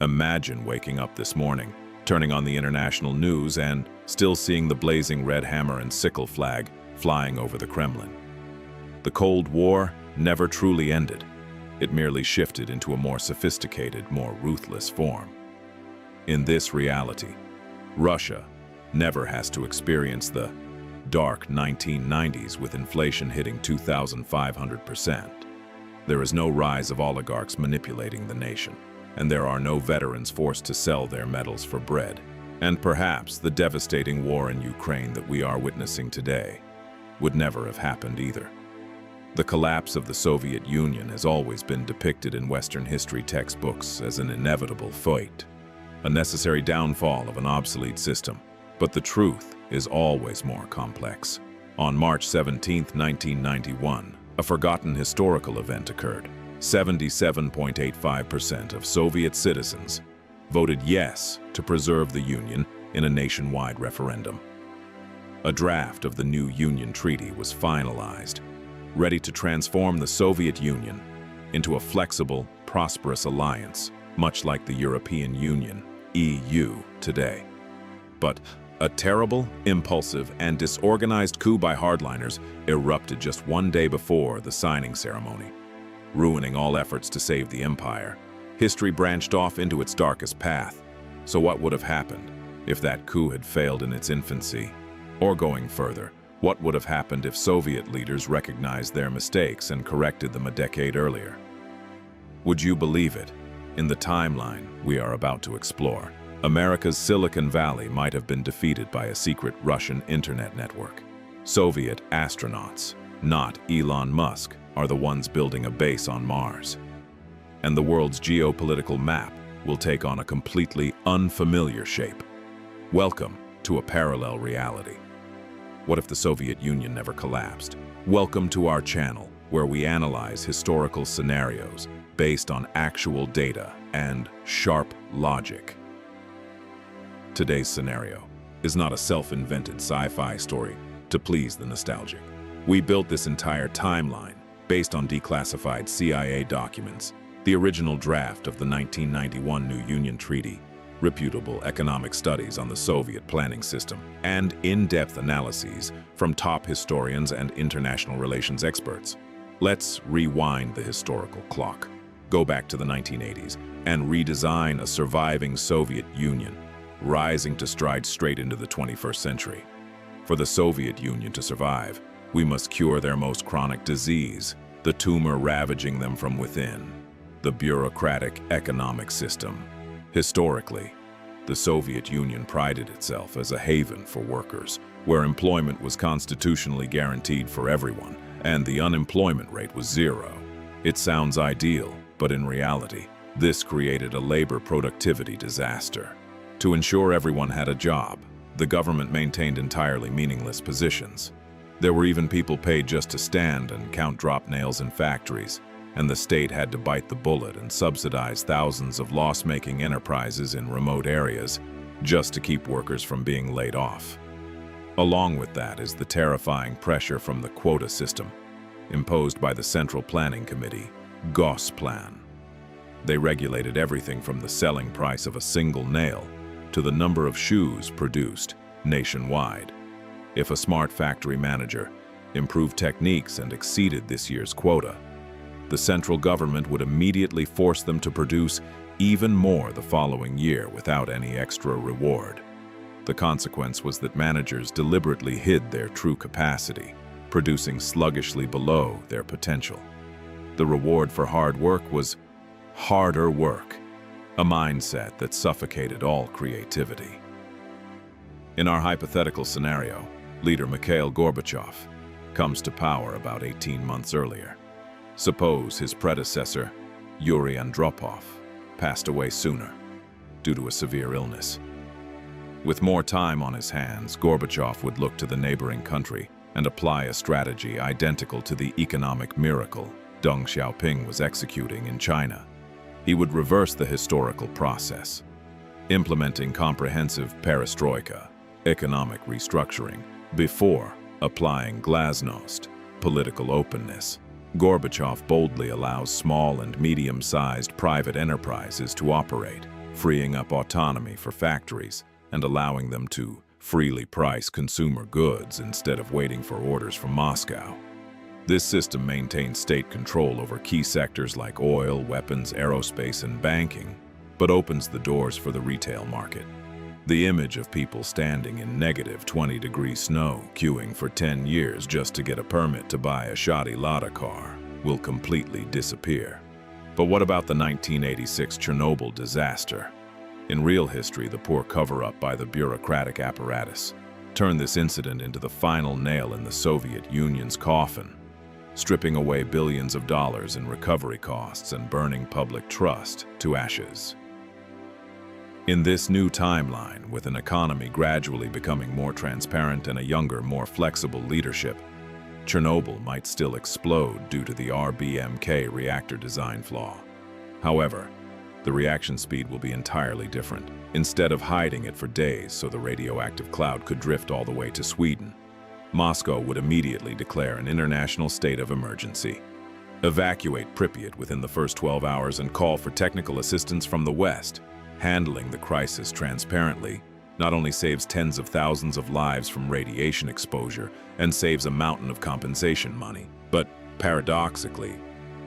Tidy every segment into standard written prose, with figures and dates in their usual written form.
Imagine waking up this morning, turning on the international news and still seeing the blazing red hammer and sickle flag flying over the Kremlin. The Cold War never truly ended. It merely shifted into a more sophisticated, more ruthless form. In this reality, Russia never has to experience the dark 1990s with inflation hitting 2,500%. There is no rise of oligarchs manipulating the nation, and there are no veterans forced to sell their medals for bread. And perhaps the devastating war in Ukraine that we are witnessing today would never have happened either. The collapse of the Soviet Union has always been depicted in Western history textbooks as an inevitable fate, a necessary downfall of an obsolete system. But the truth is always more complex. On March 17, 1991, a forgotten historical event occurred. 77.85% of Soviet citizens voted yes to preserve the Union in a nationwide referendum. A draft of the new Union Treaty was finalized, ready to transform the Soviet Union into a flexible, prosperous alliance, much like the European Union, EU, today. But a terrible, impulsive, and disorganized coup by hardliners erupted just one day before the signing ceremony. Ruining all efforts to save the empire, history branched off into its darkest path. So what would have happened if that coup had failed in its infancy? Or going further, what would have happened if Soviet leaders recognized their mistakes and corrected them a decade earlier? Would you believe it? In the timeline we are about to explore, America's Silicon Valley might have been defeated by a secret Russian internet network. Soviet astronauts, not Elon Musk, are the ones building a base on Mars. And the world's geopolitical map will take on a completely unfamiliar shape. Welcome to a parallel reality. What if the Soviet Union never collapsed? Welcome to our channel, where we analyze historical scenarios based on actual data and sharp logic. Today's scenario is not a self-invented sci-fi story to please the nostalgic. We built this entire timeline based on declassified CIA documents, the original draft of the 1991 New Union Treaty, reputable economic studies on the Soviet planning system, and in-depth analyses from top historians and international relations experts. Let's rewind the historical clock, go back to the 1980s, and redesign a surviving Soviet Union, rising to stride straight into the 21st century. For the Soviet Union to survive, we must cure their most chronic disease, the tumor ravaging them from within, the bureaucratic economic system. Historically, the Soviet Union prided itself as a haven for workers, where employment was constitutionally guaranteed for everyone, and the unemployment rate was zero. It sounds ideal, but in reality, this created a labor productivity disaster. To ensure everyone had a job, the government maintained entirely meaningless positions. There were even people paid just to stand and count drop nails in factories, and the state had to bite the bullet and subsidize thousands of loss-making enterprises in remote areas just to keep workers from being laid off. Along with that is the terrifying pressure from the quota system, imposed by the Central Planning Committee, Gosplan. They regulated everything from the selling price of a single nail to the number of shoes produced nationwide. If a smart factory manager improved techniques and exceeded this year's quota, the central government would immediately force them to produce even more the following year without any extra reward. The consequence was that managers deliberately hid their true capacity, producing sluggishly below their potential. The reward for hard work was harder work, a mindset that suffocated all creativity. In our hypothetical scenario, leader Mikhail Gorbachev comes to power about 18 months earlier. Suppose his predecessor, Yuri Andropov, passed away sooner due to a severe illness. With more time on his hands, Gorbachev would look to the neighboring country and apply a strategy identical to the economic miracle Deng Xiaoping was executing in China. He would reverse the historical process, implementing comprehensive perestroika, economic restructuring, before applying glasnost, political openness. Gorbachev boldly allows small and medium-sized private enterprises to operate, freeing up autonomy for factories and allowing them to freely price consumer goods instead of waiting for orders from Moscow. This system maintains state control over key sectors like oil, weapons, aerospace, and banking, but opens the doors for the retail market. The image of people standing in negative 20-degree snow, queuing for 10 years just to get a permit to buy a shoddy Lada car, will completely disappear. But what about the 1986 Chernobyl disaster? In real history, the poor cover-up by the bureaucratic apparatus turned this incident into the final nail in the Soviet Union's coffin, stripping away billions of dollars in recovery costs and burning public trust to ashes. In this new timeline, with an economy gradually becoming more transparent and a younger, more flexible leadership, Chernobyl might still explode due to the RBMK reactor design flaw. However, the reaction speed will be entirely different. Instead of hiding it for days so the radioactive cloud could drift all the way to Sweden, Moscow would immediately declare an international state of emergency, evacuate Pripyat within the first 12 hours and call for technical assistance from the West. Handling the crisis transparently not only saves tens of thousands of lives from radiation exposure and saves a mountain of compensation money, but paradoxically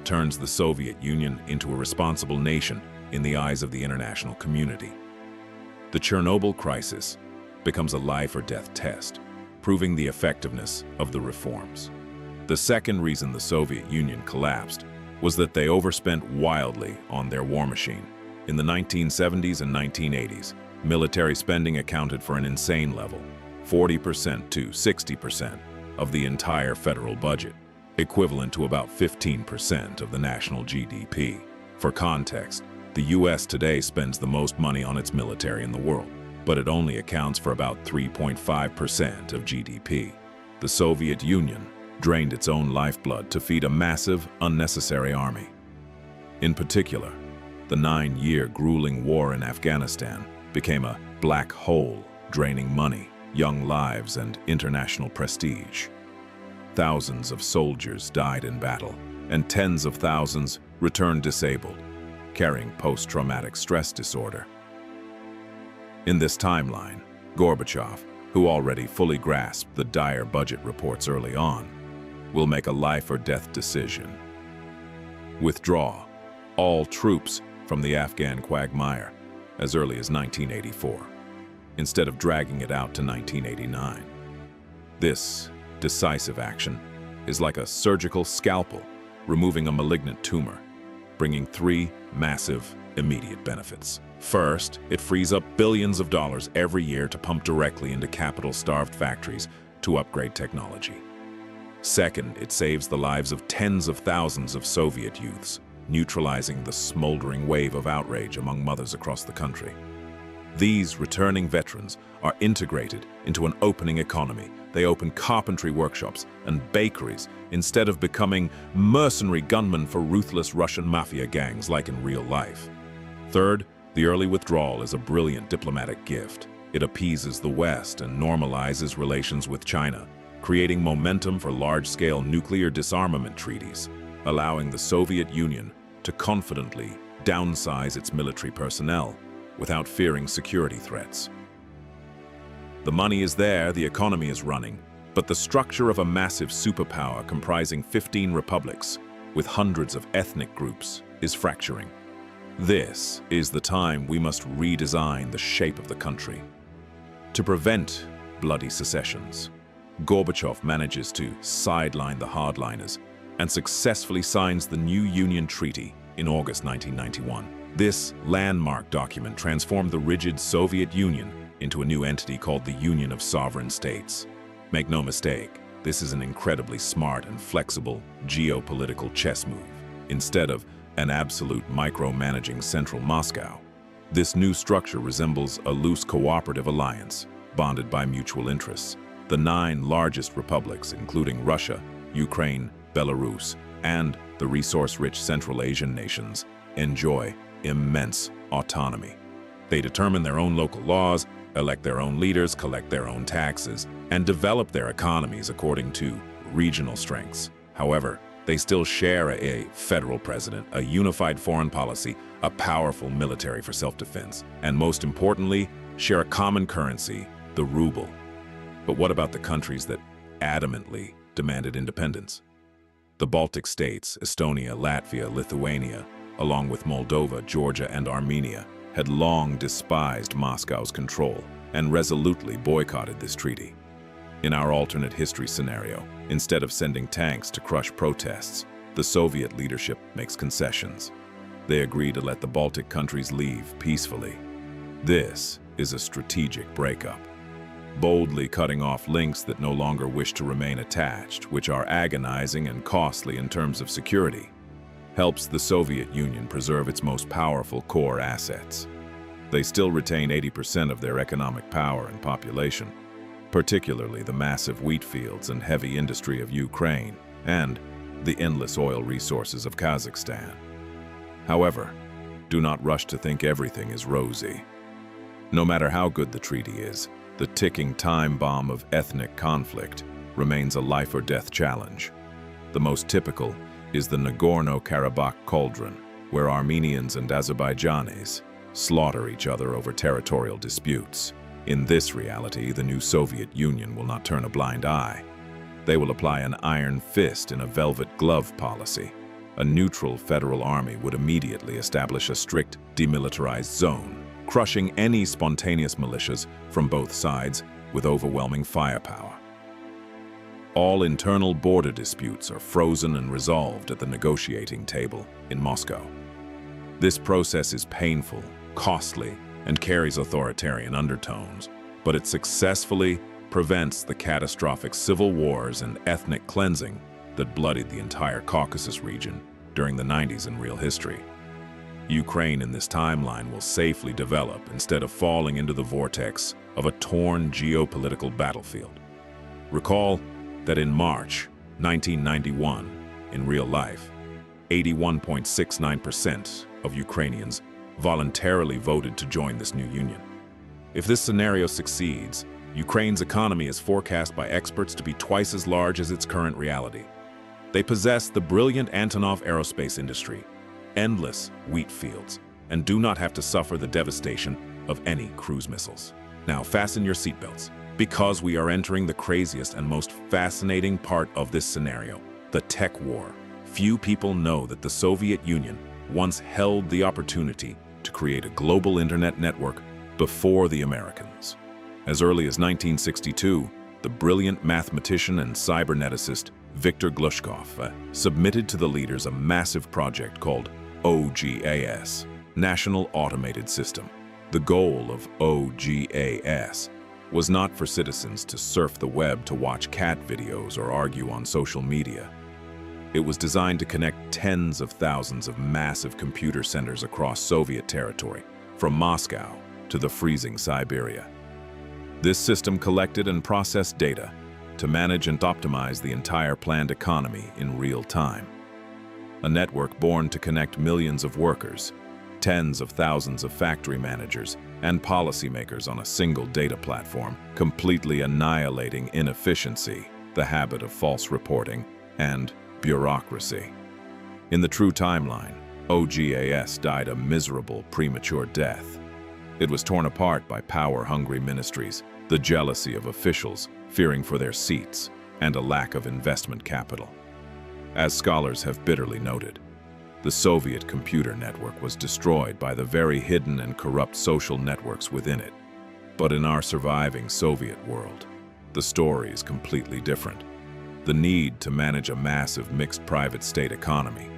turns the Soviet Union into a responsible nation in the eyes of the international community. The Chernobyl crisis becomes a life or death test, proving the effectiveness of the reforms. The second reason the Soviet Union collapsed was that they overspent wildly on their war machine. In the 1970s and 1980s, military spending accounted for an insane level, 40% to 60% of the entire federal budget, equivalent to about 15% of the national GDP. For context, the US today spends the most money on its military in the world, but it only accounts for about 3.5% of GDP. The Soviet Union drained its own lifeblood to feed a massive, unnecessary army. In particular, the 9-year grueling war in Afghanistan became a black hole, draining money, young lives, and international prestige. Thousands of soldiers died in battle, and tens of thousands returned disabled, carrying post-traumatic stress disorder. In this timeline, Gorbachev, who already fully grasped the dire budget reports early on, will make a life-or-death decision. Withdraw all troops from the Afghan quagmire as early as 1984, instead of dragging it out to 1989. This decisive action is like a surgical scalpel, removing a malignant tumor, bringing 3 massive, immediate benefits. First, it frees up billions of dollars every year to pump directly into capital-starved factories to upgrade technology. Second, it saves the lives of tens of thousands of Soviet youths, neutralizing the smoldering wave of outrage among mothers across the country. These returning veterans are integrated into an opening economy. They open carpentry workshops and bakeries instead of becoming mercenary gunmen for ruthless Russian mafia gangs like in real life. Third, the early withdrawal is a brilliant diplomatic gift. It appeases the West and normalizes relations with China, creating momentum for large-scale nuclear disarmament treaties, allowing the Soviet Union to confidently downsize its military personnel without fearing security threats. The money is there, the economy is running, but the structure of a massive superpower comprising 15 republics with hundreds of ethnic groups is fracturing. This is the time we must redesign the shape of the country. To prevent bloody secessions, Gorbachev manages to sideline the hardliners and successfully signs the new Union Treaty in August 1991. This landmark document transformed the rigid Soviet Union into a new entity called the Union of Sovereign States. Make no mistake, this is an incredibly smart and flexible geopolitical chess move. Instead of an absolute micromanaging central Moscow, this new structure resembles a loose cooperative alliance, bonded by mutual interests. The 9 largest republics, including Russia, Ukraine, Belarus, and the resource-rich Central Asian nations, enjoy immense autonomy. They determine their own local laws, elect their own leaders, collect their own taxes, and develop their economies according to regional strengths. However, They still share a federal president, a unified foreign policy, a powerful military for self-defense, and most importantly, share a common currency, the ruble. But what about the countries that adamantly demanded independence? The Baltic states, Estonia, Latvia, Lithuania, along with Moldova, Georgia, and Armenia, had long despised Moscow's control and resolutely boycotted this treaty. In our alternate history scenario, instead of sending tanks to crush protests, the Soviet leadership makes concessions. They agree to let the Baltic countries leave peacefully. This is a strategic breakup, boldly cutting off links that no longer wish to remain attached, which are agonizing and costly in terms of security, helps the Soviet Union preserve its most powerful core assets. They still retain 80% of their economic power and population, particularly the massive wheat fields and heavy industry of Ukraine and the endless oil resources of Kazakhstan. However, do not rush to think everything is rosy. No matter how good the treaty is, the ticking time bomb of ethnic conflict remains a life-or-death challenge. The most typical is the Nagorno-Karabakh cauldron, where Armenians and Azerbaijanis slaughter each other over territorial disputes. In this reality, the new Soviet Union will not turn a blind eye. They will apply an iron fist in a velvet glove policy. A neutral federal army would immediately establish a strict demilitarized zone, crushing any spontaneous militias from both sides with overwhelming firepower. All internal border disputes are frozen and resolved at the negotiating table in Moscow. This process is painful, costly, and carries authoritarian undertones, but it successfully prevents the catastrophic civil wars and ethnic cleansing that bloodied the entire Caucasus region during the 90s in real history. Ukraine in this timeline will safely develop instead of falling into the vortex of a torn geopolitical battlefield. Recall that in March 1991, in real life, 81.69% of Ukrainians voluntarily voted to join this new union. If this scenario succeeds, Ukraine's economy is forecast by experts to be twice as large as its current reality. They possess the brilliant Antonov aerospace industry, endless wheat fields, and do not have to suffer the devastation of any cruise missiles. Now fasten your seatbelts, because we are entering the craziest and most fascinating part of this scenario, the tech war. Few people know that the Soviet Union once held the opportunity to create a global internet network before the Americans. As early as 1962, the brilliant mathematician and cyberneticist Viktor Glushkov submitted to the leaders a massive project called OGAS, National Automated System. The goal of OGAS was not for citizens to surf the web to watch cat videos or argue on social media. It was designed to connect tens of thousands of massive computer centers across Soviet territory, from Moscow to the freezing Siberia. This system collected and processed data to manage and optimize the entire planned economy in real time. A network born to connect millions of workers, tens of thousands of factory managers, and policymakers on a single data platform, completely annihilating inefficiency, the habit of false reporting, and bureaucracy. In the true timeline, OGAS died a miserable, premature death. It was torn apart by power-hungry ministries, the jealousy of officials fearing for their seats, and a lack of investment capital. As scholars have bitterly noted, the Soviet computer network was destroyed by the very hidden and corrupt social networks within it. But in our surviving Soviet world, the story is completely different. The need to manage a massive mixed private-state economy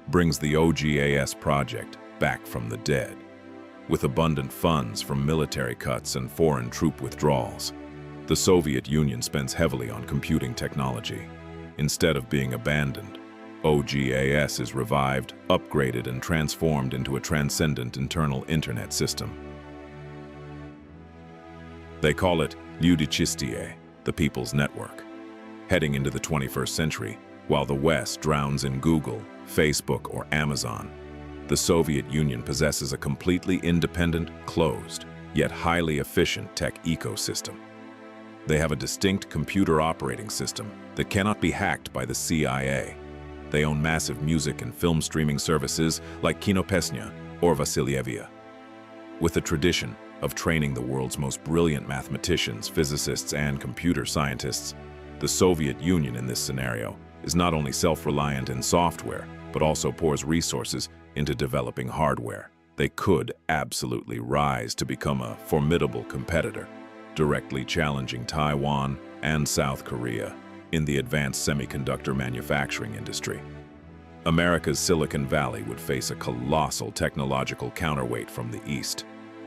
brings the OGAS project back from the dead. With abundant funds from military cuts and foreign troop withdrawals, the Soviet Union spends heavily on computing technology. Instead of being abandoned, OGAS is revived, upgraded, and transformed into a transcendent internal internet system. They call it Ludichistie, the People's Network. Heading into the 21st century, while the West drowns in Google, Facebook, or Amazon, the Soviet Union possesses a completely independent, closed, yet highly efficient tech ecosystem. They have a distinct computer operating system that cannot be hacked by the CIA. They own massive music and film streaming services like Kinopesnya or Vasilyevia. With a tradition of training the world's most brilliant mathematicians, physicists, and computer scientists, the Soviet Union in this scenario is not only self-reliant in software, but also pours resources into developing hardware. They could absolutely rise to become a formidable competitor, directly challenging Taiwan and South Korea in the advanced semiconductor manufacturing industry. America's Silicon Valley would face a colossal technological counterweight from the East,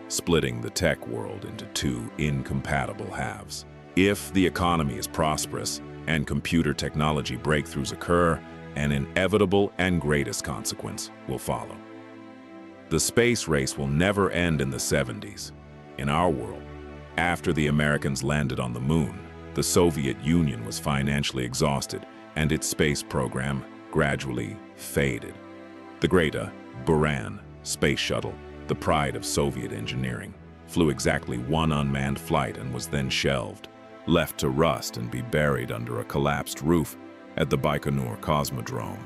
splitting the tech world into two incompatible halves. If the economy is prosperous and computer technology breakthroughs occur, an inevitable and greatest consequence will follow. The space race will never end in the 70s. In our world, after the Americans landed on the moon, the Soviet Union was financially exhausted and its space program gradually faded. The great Buran space shuttle, the pride of Soviet engineering, flew exactly one unmanned flight and was then shelved, left to rust and be buried under a collapsed roof at the Baikonur Cosmodrome.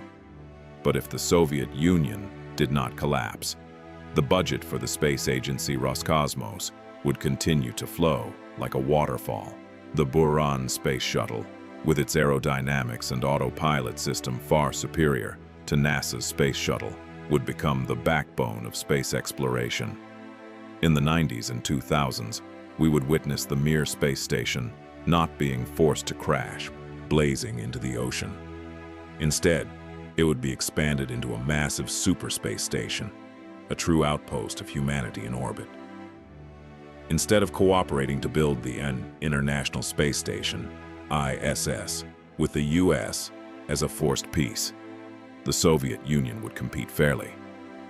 But if the Soviet Union did not collapse, the budget for the space agency Roscosmos would continue to flow like a waterfall. The Buran space shuttle, with its aerodynamics and autopilot system far superior to NASA's space shuttle, would become the backbone of space exploration. In the 90s and 2000s, we would witness the Mir space station not being forced to crash, blazing into the ocean. Instead, it would be expanded into a massive super space station, a true outpost of humanity in orbit. Instead of cooperating to build the International Space Station, ISS, with the US as a forced peace, the Soviet Union would compete fairly.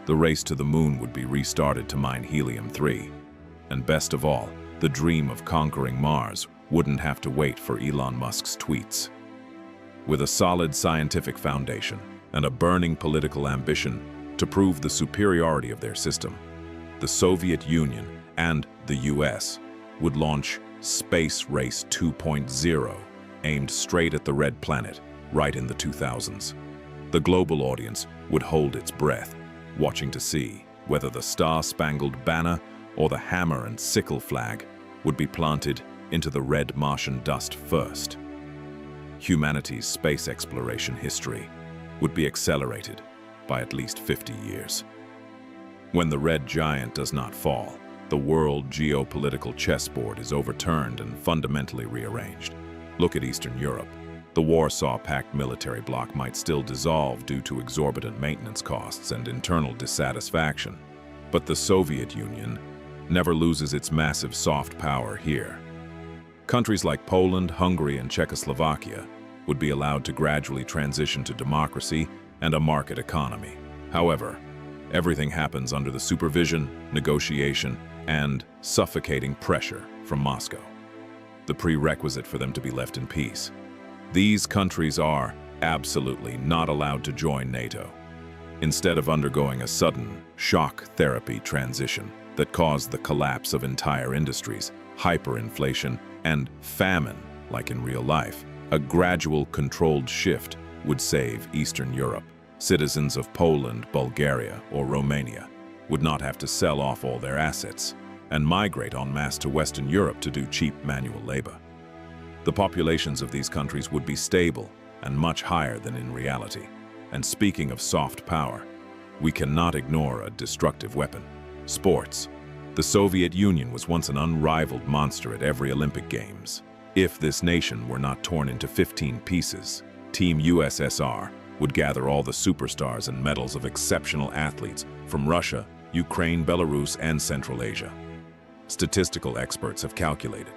The race to the moon would be restarted to mine helium-3. And best of all, the dream of conquering Mars wouldn't have to wait for Elon Musk's tweets. With a solid scientific foundation and a burning political ambition to prove the superiority of their system, the Soviet Union and the US would launch Space Race 2.0, aimed straight at the Red Planet, right in the 2000s. The global audience would hold its breath, watching to see whether the Star-Spangled Banner or the hammer and sickle flag would be planted into the red Martian dust first. Humanity's space exploration history would be accelerated by at least 50 years. When the red giant does not fall, the world geopolitical chessboard is overturned and fundamentally rearranged. Look at Eastern Europe. The Warsaw Pact military bloc might still dissolve due to exorbitant maintenance costs and internal dissatisfaction. But the Soviet Union never loses its massive soft power here. Countries like Poland, Hungary, and Czechoslovakia would be allowed to gradually transition to democracy and a market economy. However, everything happens under the supervision, negotiation, and suffocating pressure from Moscow, the prerequisite for them to be left in peace. These countries are absolutely not allowed to join NATO. Instead of undergoing a sudden shock therapy transition that caused the collapse of entire industries, hyperinflation, and famine, like in real life, a gradual controlled shift would save Eastern Europe. Citizens of Poland, Bulgaria, or Romania would not have to sell off all their assets and migrate en masse to Western Europe to do cheap manual labor. The populations of these countries would be stable and much higher than in reality. And speaking of soft power, we cannot ignore a destructive weapon: sports. The Soviet Union was once an unrivaled monster at every Olympic Games. If this nation were not torn into 15 pieces, Team USSR would gather all the superstars and medals of exceptional athletes from Russia, Ukraine, Belarus, and Central Asia. Statistical experts have calculated.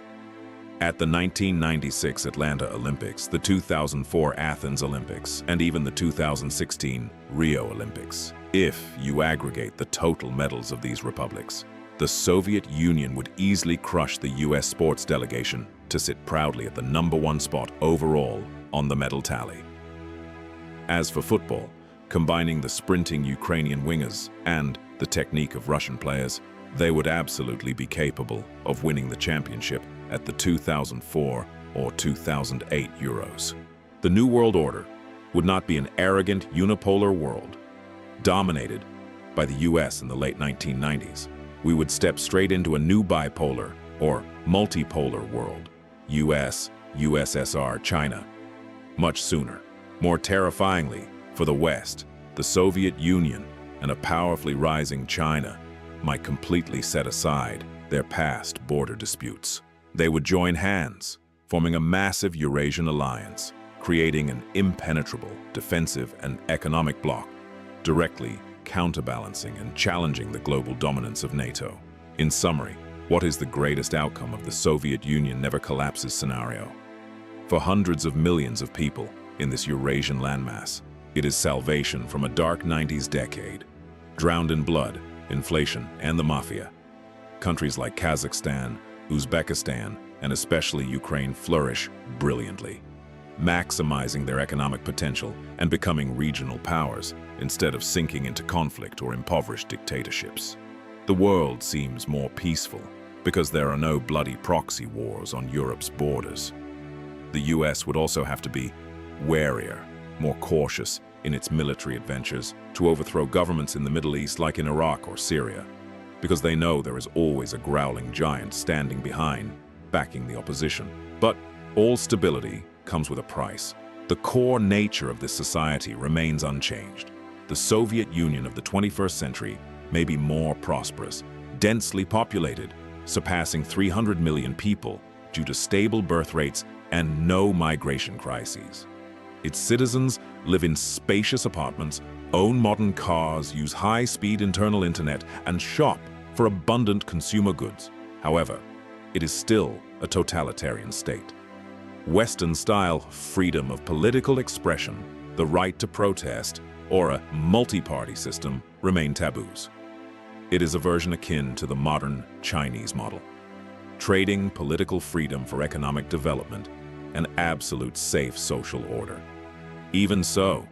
At the 1996 Atlanta Olympics, the 2004 Athens Olympics, and even the 2016 Rio Olympics, if you aggregate the total medals of these republics, the Soviet Union would easily crush the US sports delegation to sit proudly at the #1 spot overall on the medal tally. As for football, combining the sprinting Ukrainian wingers and the technique of Russian players, they would absolutely be capable of winning the championship at the 2004 or 2008 Euros. The New World Order would not be an arrogant, unipolar world dominated by the US in the late 1990s. We would step straight into a new bipolar or multipolar world, US, USSR, China. Much sooner. More terrifyingly, for the West, the Soviet Union and a powerfully rising China might completely set aside their past border disputes. They would join hands, forming a massive Eurasian alliance, creating an impenetrable defensive and economic bloc, directly counterbalancing and challenging the global dominance of NATO. In summary, what is the greatest outcome of the Soviet Union never collapses scenario? For hundreds of millions of people in this Eurasian landmass, it is salvation from a dark 90s decade, drowned in blood, inflation, and the mafia. Countries like Kazakhstan, Uzbekistan, and especially Ukraine flourish brilliantly, maximizing their economic potential and becoming regional powers instead of sinking into conflict or impoverished dictatorships. The world seems more peaceful because there are no bloody proxy wars on Europe's borders. The US would also have to be warier, more cautious in its military adventures to overthrow governments in the Middle East like in Iraq or Syria, because they know there is always a growling giant standing behind, backing the opposition. But all stability comes with a price. The core nature of this society remains unchanged. The Soviet Union of the 21st century may be more prosperous, densely populated, surpassing 300 million people due to stable birth rates and no migration crises. Its citizens live in spacious apartments, own modern cars, use high-speed internal internet, and shop for abundant consumer goods. However, it is still a totalitarian state. Western-style freedom of political expression, the right to protest, or a multi-party system remain taboos. It is a version akin to the modern Chinese model, trading political freedom for economic development and absolute safe social order. Even so,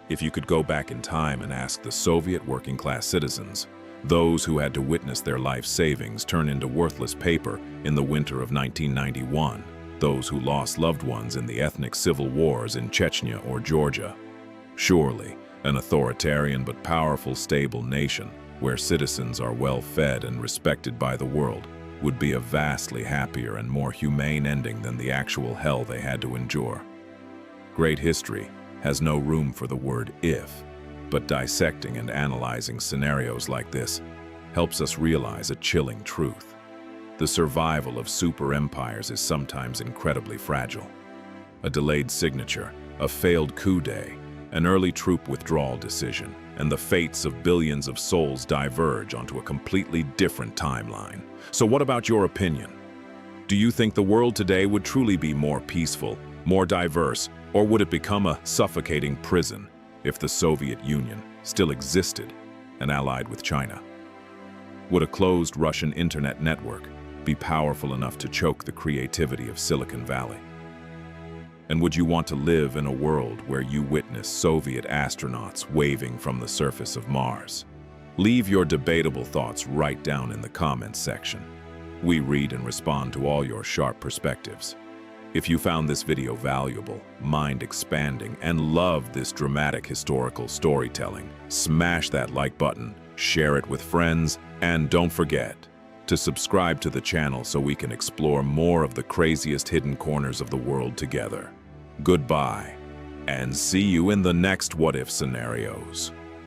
if you could go back in time and ask the Soviet working-class citizens, those who had to witness their life savings turn into worthless paper in the winter of 1991, those who lost loved ones in the ethnic civil wars in Chechnya or Georgia, surely an authoritarian but powerful, stable nation where citizens are well-fed and respected by the world would be a vastly happier and more humane ending than the actual hell they had to endure. Great history has no room for the word if, but dissecting and analyzing scenarios like this helps us realize a chilling truth. The survival of super empires is sometimes incredibly fragile. A delayed signature, a failed coup day, an early troop withdrawal decision, and the fates of billions of souls diverge onto a completely different timeline. So what about your opinion? Do you think the world today would truly be more peaceful, more diverse, or would it become a suffocating prison if the Soviet Union still existed and allied with China? Would a closed Russian internet network be powerful enough to choke the creativity of Silicon Valley? And would you want to live in a world where you witness Soviet astronauts waving from the surface of Mars? Leave your debatable thoughts right down in the comments section. We read and respond to all your sharp perspectives. If you found this video valuable, mind-expanding, and loved this dramatic historical storytelling, smash that like button, share it with friends, and don't forget to subscribe to the channel so we can explore more of the craziest hidden corners of the world together. Goodbye, and see you in the next What If scenarios.